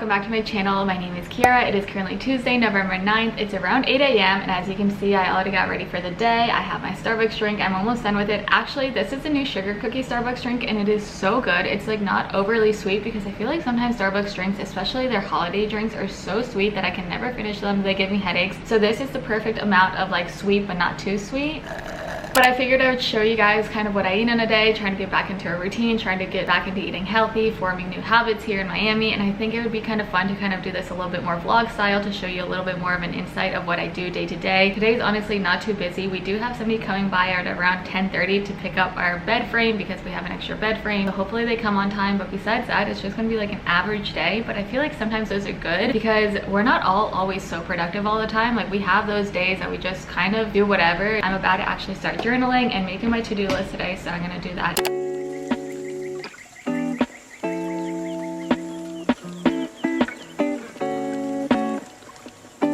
welcome back to my channel. My name is Kiara. It is currently Tuesday, November 9th. It's around 8 a.m. and as you can see, I already got ready for the day. I have my Starbucks drink. I'm almost done with it. Actually, this is the new sugar cookie Starbucks drink and it is so good. It's like not overly sweet because I feel like sometimes Starbucks drinks, especially their holiday drinks, are so sweet that I can never finish them. They give me headaches. So this is the perfect amount of like sweet but not too sweet. But I figured I would show you guys kind of what I eat in a day, trying to get back into a routine, trying to get back into eating healthy, forming new habits here in Miami. And I think it would be kind of fun to kind of do this a little bit more vlog style to show you a little bit more of an insight of what I do day to day. Today's honestly not too busy. We do have somebody coming by at around 10:30 to pick up our bed frame because we have an extra bed frame. So hopefully they come on time. But besides that, it's just going to be like an average day. But I feel like sometimes those are good because we're not always so productive all the time. Like we have those days that we just kind of do whatever. I'm about to actually start journaling and making my to-do list today, so I'm gonna do that.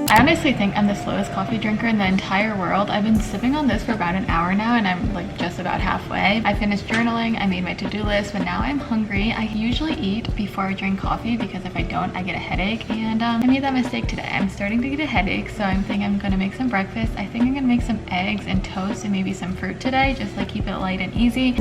I honestly think I'm the slowest coffee drinker in the entire world. I've been sipping on this for about an hour now and I'm like just about halfway. I finished journaling, I made my to-do list, but now I'm hungry. I usually eat before I drink coffee because if I don't, I get a headache. And I made that mistake today. I'm starting to get a headache, so I'm thinking I'm gonna make some breakfast. I think I'm gonna make some eggs and toast and maybe some fruit today, just like keep it light and easy.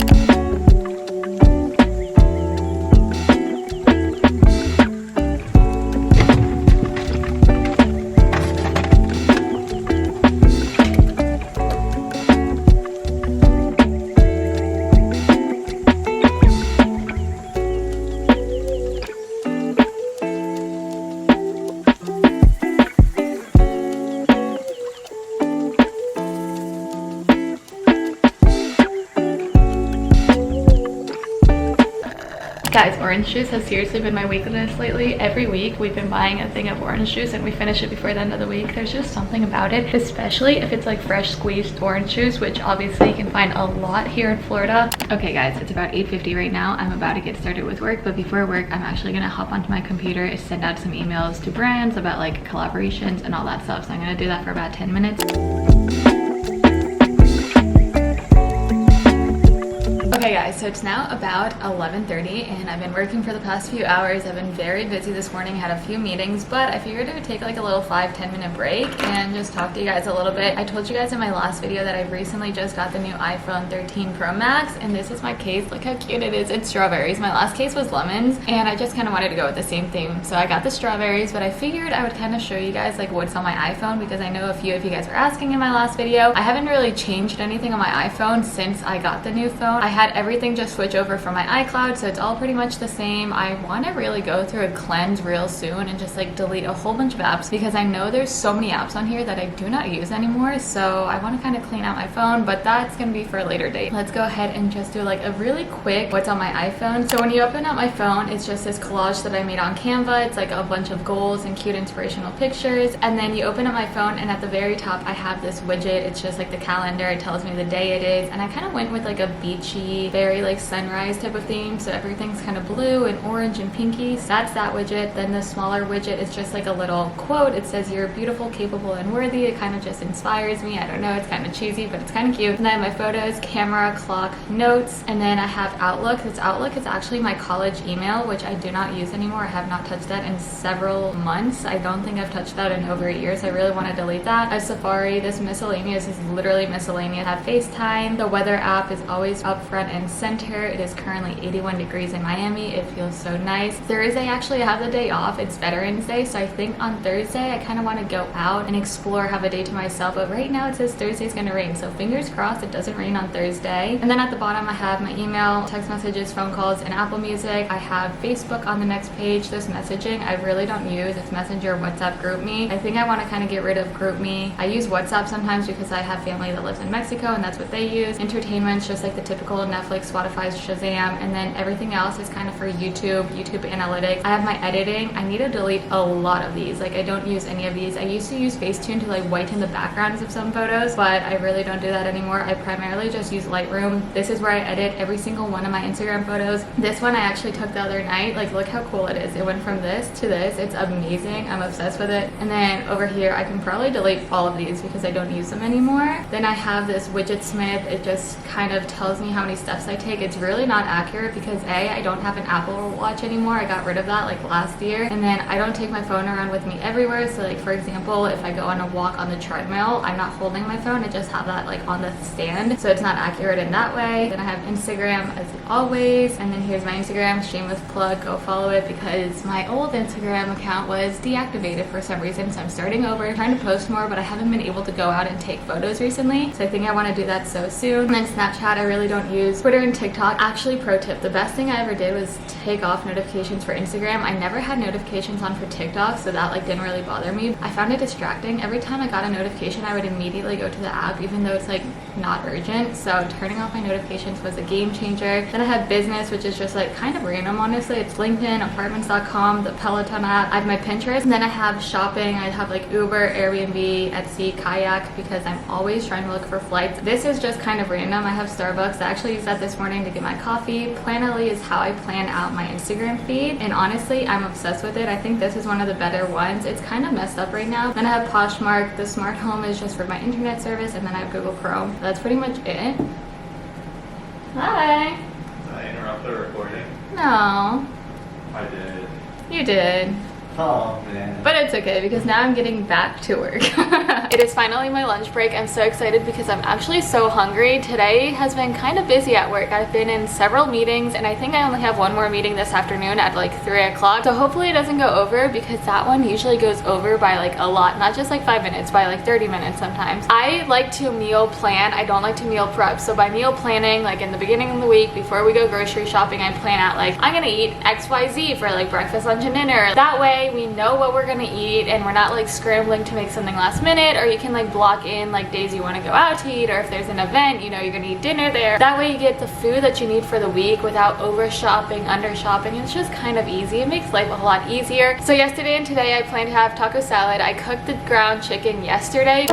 Guys, orange juice has seriously been my weakness lately. Every week we've been buying a thing of orange juice and we finish it before the end of the week. There's just something about it, especially if it's like fresh squeezed orange juice, which obviously you can find a lot here in Florida. Okay guys, it's about 8:50 right now. I'm about to get started with work, but before work I'm actually gonna hop onto my computer and send out some emails to brands about like collaborations and all that stuff. So I'm gonna do that for about 10 minutes. Okay guys, so it's now about 11:30 and I've been working for the past few hours. I've been very busy this morning, had a few meetings, but I figured it would take like a little 5-10 minute break and just talk to you guys a little bit. I told you guys in my last video that I recently just got the new iPhone 13 Pro Max and this is my case. Look how cute it is. It's strawberries. My last case was lemons and I just kind of wanted to go with the same theme. So I got the strawberries, but I figured I would kind of show you guys like what's on my iPhone because I know a few of you guys were asking in my last video. I haven't really changed anything on my iPhone since I got the new phone. I had everything just switch over from my iCloud, so it's all pretty much the same. I want to really go through a cleanse real soon and just like delete a whole bunch of apps because I know there's so many apps on here that I do not use anymore, so I want to kind of clean out my phone, but that's gonna be for a later date. Let's go ahead and just do like a really quick what's on my iPhone. So when you open up my phone, it's just this collage that I made on Canva. It's like a bunch of goals and cute inspirational pictures, and then you open up my phone and at the very top I have this widget. It's just like the calendar. It tells me the day it is, and I kind of went with like a beachy, very like sunrise type of theme, so everything's kind of blue and orange and pinky. So that's that widget. Then the smaller widget is just like a little quote. It says you're beautiful, capable, and worthy. It kind of just inspires me. I don't know, it's kind of cheesy, but it's kind of cute. And then my photos, camera, clock, notes, and then I have Outlook. This Outlook is actually my college email, which I do not use anymore. I have not touched that in several months. I don't think I've touched that in over 8 years. I really want to delete that. I have Safari. This miscellaneous is literally miscellaneous. I have FaceTime. The weather app is always up front and center. It is currently 81 degrees in Miami. It feels so nice. Thursday, actually, I have the day off. It's Veterans Day, so I think on Thursday, I kind of want to go out and explore, have a day to myself. But right now, it says Thursday's going to rain, so fingers crossed it doesn't rain on Thursday. And then at the bottom, I have my email, text messages, phone calls, and Apple Music. I have Facebook on the next page. This messaging, I really don't use. It's Messenger, WhatsApp, GroupMe. I think I want to kind of get rid of GroupMe. I use WhatsApp sometimes because I have family that lives in Mexico, and that's what they use. Entertainment's just like the typical Netflix, Spotify, Shazam, and then everything else is kind of for YouTube Analytics. I have my editing. I need to delete a lot of these. Like I don't use any of these. I used to use Facetune to like whiten the backgrounds of some photos, but I really don't do that anymore. I primarily just use Lightroom. This is where I edit every single one of my Instagram photos. This one I actually took the other night. Like look how cool it is. It went from this to this. It's amazing. I'm obsessed with it. And then over here I can probably delete all of these because I don't use them anymore. Then I have this Widgetsmith. It just kind of tells me how many steps I take, it's really not accurate because A, I don't have an Apple Watch anymore. I got rid of that like last year. And then I don't take my phone around with me everywhere. So like for example, if I go on a walk on the treadmill, I'm not holding my phone. I just have that like on the stand. So it's not accurate in that way. Then I have Instagram as always. And then here's my Instagram, shameless plug, go follow it because my old Instagram account was deactivated for some reason. So I'm starting over, trying to post more, but I haven't been able to go out and take photos recently. So I think I want to do that so soon. And then Snapchat, I really don't use. Twitter and TikTok. Actually, pro tip, the best thing I ever did was take off notifications for Instagram. I never had notifications on for TikTok, so that like didn't really bother me. I found it distracting. Every time I got a notification, I would immediately go to the app, even though it's like not urgent. So turning off my notifications was a game changer. Then I have business, which is just like kind of random, honestly. It's LinkedIn, apartments.com, the Peloton app. I have my Pinterest, and then I have shopping. I have like Uber, Airbnb, Etsy, Kayak, because I'm always trying to look for flights. This is just kind of random. I have Starbucks. I actually used that this morning to get my coffee. Planoly is how I plan out my Instagram feed, and honestly, I'm obsessed with it. I think this is one of the better ones. It's kind of messed up right now. Then I have Poshmark. The smart home is just for my internet service, and then I have Google Chrome. That's pretty much it. Hi. Did I interrupt the recording? No. I did. You did. Oh man. But it's okay because now I'm getting back to work. It is finally my lunch break. I'm so excited because I'm actually so hungry. Today has been kind of busy at work. I've been in several meetings, and I think I only have one more meeting this afternoon at like 3 o'clock. So hopefully it doesn't go over because that one usually goes over by like a lot, not just like 5 minutes, by like 30 minutes sometimes. I like to meal plan. I don't like to meal prep. So by meal planning, like in the beginning of the week, before we go grocery shopping, I plan out like I'm gonna eat XYZ for like breakfast, lunch, and dinner. That way we know what we're gonna eat and we're not like scrambling to make something last minute, or you can like block in like days you want to go out to eat, or if there's an event, you know you're gonna eat dinner there. That way you get the food that you need for the week without over shopping, under shopping. It's just kind of easy. It makes life a lot easier. So yesterday and today I plan to have taco salad. I cooked the ground chicken yesterday.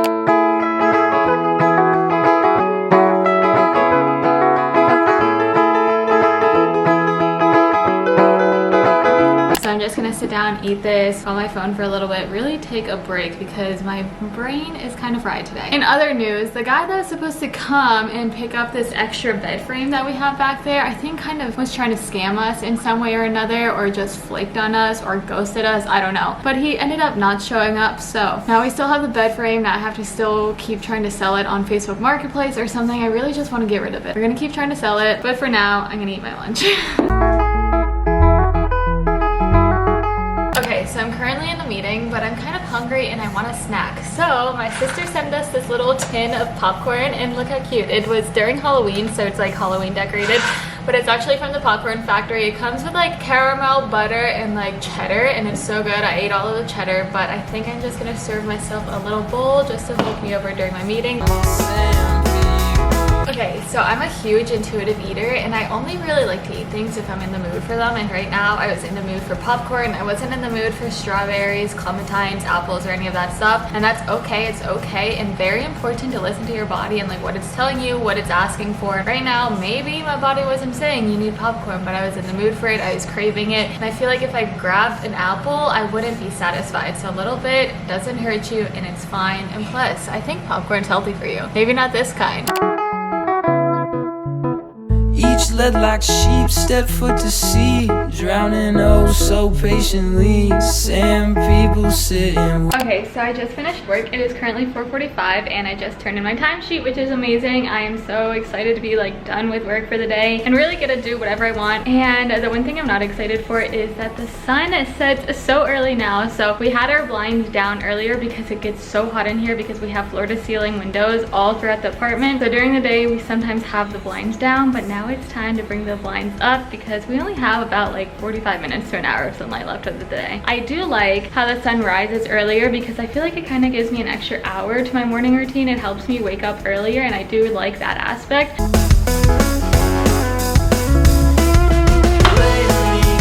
I'm just gonna sit down, eat this, call my phone for a little bit, really take a break because my brain is kind of fried today. In other news, the guy that was supposed to come and pick up this extra bed frame that we have back there, I think kind of was trying to scam us in some way or another, or just flaked on us or ghosted us, I don't know. But he ended up not showing up, so now we still have the bed frame. Now I have to still keep trying to sell it on Facebook Marketplace or something. I really just want to get rid of it. We're gonna keep trying to sell it, but for now, I'm gonna eat my lunch. So I'm currently in a meeting, but I'm kind of hungry and I want a snack. So my sister sent us this little tin of popcorn, and look how cute. It was during Halloween, so it's like Halloween decorated, but it's actually from the popcorn factory. It comes with like caramel, butter, and like cheddar, and it's so good. I ate all of the cheddar, but I think I'm just gonna serve myself a little bowl just to hold me over during my meeting. Okay, so I'm a huge intuitive eater, and I only really like to eat things if I'm in the mood for them, and right now I was in the mood for popcorn. I wasn't in the mood for strawberries, clementines, apples, or any of that stuff, and that's okay. It's okay and very important to listen to your body and like what it's telling you, what it's asking for. Right now, maybe my body wasn't saying you need popcorn, but I was in the mood for it. I was craving it, and I feel like if I grabbed an apple, I wouldn't be satisfied. So a little bit doesn't hurt you, and it's fine. And plus, I think popcorn's healthy for you. Maybe not this kind. Each led like sheep, step foot to sea, drowning oh so patiently, sand people sitting. Okay, so I just finished work. It is currently 4:45 and I just turned in my timesheet, which is amazing. I am so excited to be like done with work for the day and really get to do whatever I want. And the one thing I'm not excited for is that the sun sets so early now. So we had our blinds down earlier because it gets so hot in here because we have floor to ceiling windows all throughout the apartment. So during the day we sometimes have the blinds down, but now it's time to bring the blinds up because we only have about like 45 minutes to an hour of sunlight left of the day. I do like how the sun rises earlier because I feel like it kind of gives me an extra hour to my morning routine. It helps me wake up earlier, and I do like that aspect.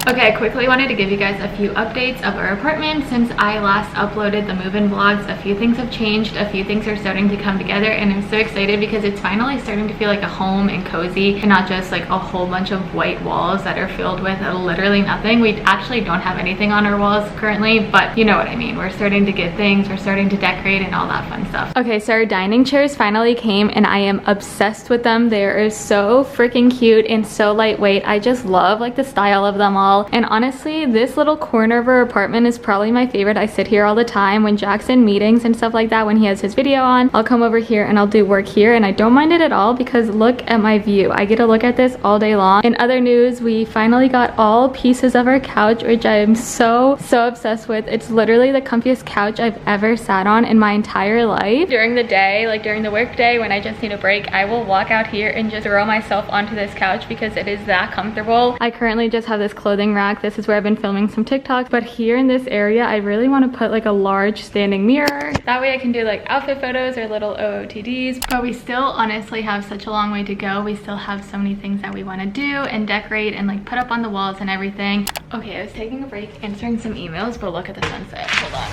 Okay, I quickly wanted to give you guys a few updates of our apartment. Since I last uploaded the move-in vlogs, a few things have changed, a few things are starting to come together, and I'm so excited because it's finally starting to feel like a home and cozy and not just like a whole bunch of white walls that are filled with literally nothing. We actually don't have anything on our walls currently, but you know what I mean. We're starting to get things, we're starting to decorate and all that fun stuff. Okay, so our dining chairs finally came and I am obsessed with them. They are so freaking cute and so lightweight. I just love like the style of them all. And honestly, this little corner of our apartment is probably my favorite. I sit here all the time when Jack's in meetings and stuff like that. When he has his video on, I'll come over here and I'll do work here, and I don't mind it at all because look at my view. I get to look at this all day long. In other news, we finally got all pieces of our couch, which I am so obsessed with. It's literally the comfiest couch I've ever sat on in my entire life. During the day, like during the work day, when I just need a break, I will walk out here and just throw myself onto this couch because it is that comfortable. I currently just have this clothing rack. This is where I've been filming some TikToks, but here in this area, I really want to put like a large standing mirror. That way I can do like outfit photos or little OOTDs, but we still honestly have such a long way to go. We still have so many things that we want to do and decorate and like put up on the walls and everything. Okay, I was taking a break answering some emails, but look at the sunset. Hold on.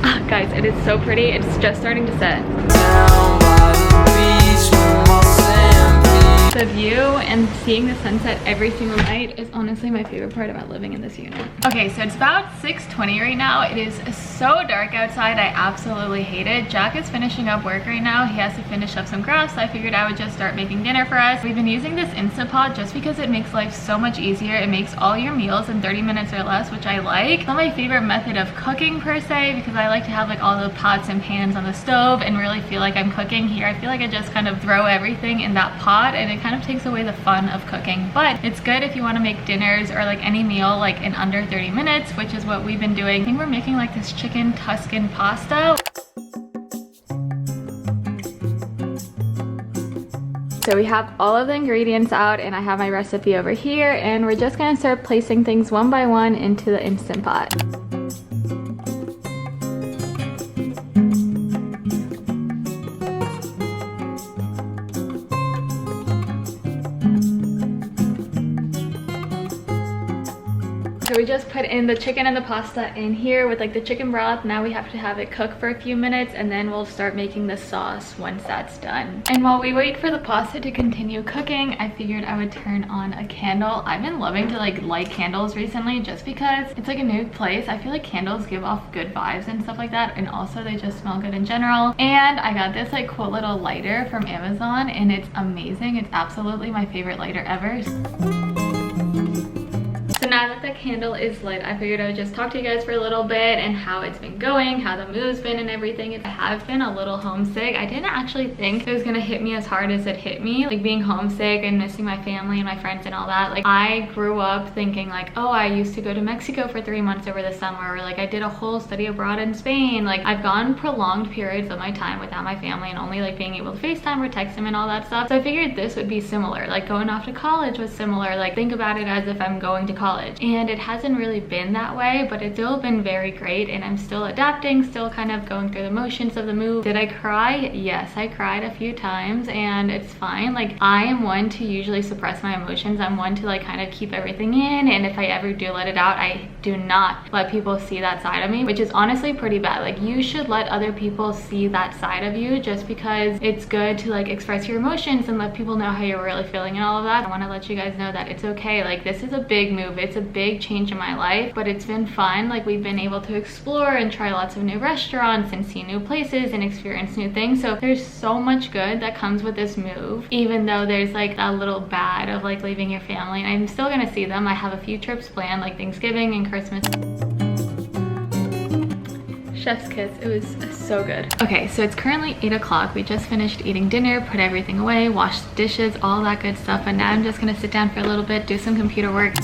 Ah, guys, it is so pretty. It's just starting to set. Down by the beach with my sand beach. The view and seeing the sunset every single night is honestly my favorite part about living in this unit. Okay, so it's about 6:20 right now. It is so dark outside. I absolutely hate it. Jack is finishing up work right now. He has to finish up some graphs, so I figured I would just start making dinner for us. We've been using this Instant Pot just because it makes life so much easier. It makes all your meals in 30 minutes or less, which I like. It's not my favorite method of cooking per se because I like to have like all the pots and pans on the stove and really feel like I'm cooking. Here I feel like I just kind of throw everything in that pot and it kind of takes away the fun of cooking, but it's good if you want to make dinners or like any meal like in under 30 minutes, which is what we've been doing. I think we're making like this chicken Tuscan pasta. So we have all of the ingredients out and I have my recipe over here, and we're just gonna start placing things one by one into the Instant Pot. So we just put in the chicken and the pasta in here with like the chicken broth. Now we have to have it cook for a few minutes and then we'll start making the sauce once that's done. And while we wait for the pasta to continue cooking, I figured I would turn on a candle. I've been loving to like light candles recently just because it's like a new place. I feel like candles give off good vibes and stuff like that, and also they just smell good in general. And I got this like cool little lighter from Amazon and it's amazing. It's absolutely my favorite lighter ever. So now that the candle is lit, I figured I would just talk to you guys for a little bit and how it's been going, how the move's been and everything. I have been a little homesick. I didn't actually think it was gonna hit me as hard as it hit me. Like being homesick and missing my family and my friends and all that. Like I grew up thinking like, oh, I used to go to Mexico for 3 months over the summer, or like I did a whole study abroad in Spain. Like I've gone prolonged periods of my time without my family and only like being able to FaceTime or text them and all that stuff. So I figured this would be similar. Like going off to college was similar. Like think about it as if I'm going to college. And it hasn't really been that way, but it's still been very great and I'm still adapting, still kind of going through the motions of the move. Did I cry? Yes, I cried a few times and it's fine. Like I am one to usually suppress my emotions. I'm one to like kind of keep everything in, and if I ever do let it out, I do not let people see that side of me, which is honestly pretty bad. Like you should let other people see that side of you just because it's good to like express your emotions and let people know how you're really feeling and all of that. I want to let you guys know that it's okay. Like this is a big move. It's a big change in my life, but it's been fun. Like we've been able to explore and try lots of new restaurants and see new places and experience new things. So there's so much good that comes with this move, even though there's like that little bad of like leaving your family. And I'm still gonna see them. I have a few trips planned, like Thanksgiving and Christmas. Chef's kiss. It was so good. Okay, so it's currently 8 o'clock. We just finished eating dinner, put everything away, washed the dishes, all that good stuff. And now I'm just gonna sit down for a little bit, do some computer work.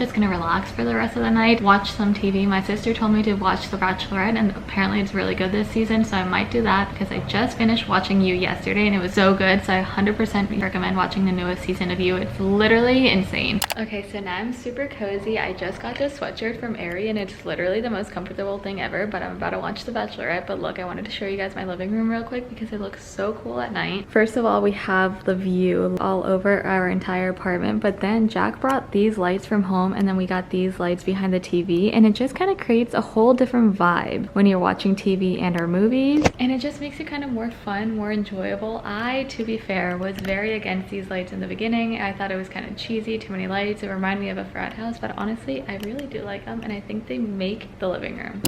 just gonna relax relax for the rest of the night, watch some TV. My sister told me to watch The Bachelorette, and apparently it's really good this season, so I might do that because I just finished watching You yesterday and it was so good. So I 100% recommend watching the newest season of You. It's literally insane. Okay, so now I'm super cozy. I just got this sweatshirt from Aerie and it's literally the most comfortable thing ever, but I'm about to watch The Bachelorette. But look, I wanted to show you guys my living room real quick because it looks so cool at night. First of all, we have the view all over our entire apartment, but then Jack brought these lights from home and then we got these lights behind the TV, and it just kind of creates a whole different vibe when you're watching TV and our movies, and it just makes it kind of more fun, more enjoyable. I, to be fair, was very against these lights in the beginning. I thought it was kind of cheesy, too many lights. It reminded me of a frat house, but honestly, I really do like them, and I think they make the living room.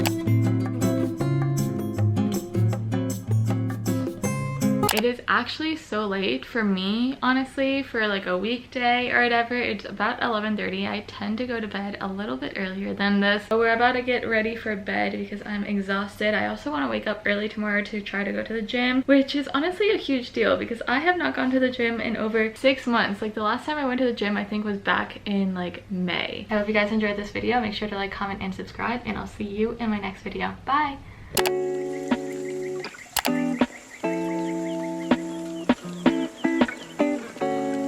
It is actually so late for me, honestly, for like a weekday or whatever. It's about 11:30. I tend to go to bed a little bit earlier than this. But we're about to get ready for bed because I'm exhausted. I also want to wake up early tomorrow to try to go to the gym, which is honestly a huge deal because I have not gone to the gym in over 6 months. Like the last time I went to the gym I think was back in like May. I hope you guys enjoyed this video. Make sure to like, comment, and subscribe, and I'll see you in my next video. Bye!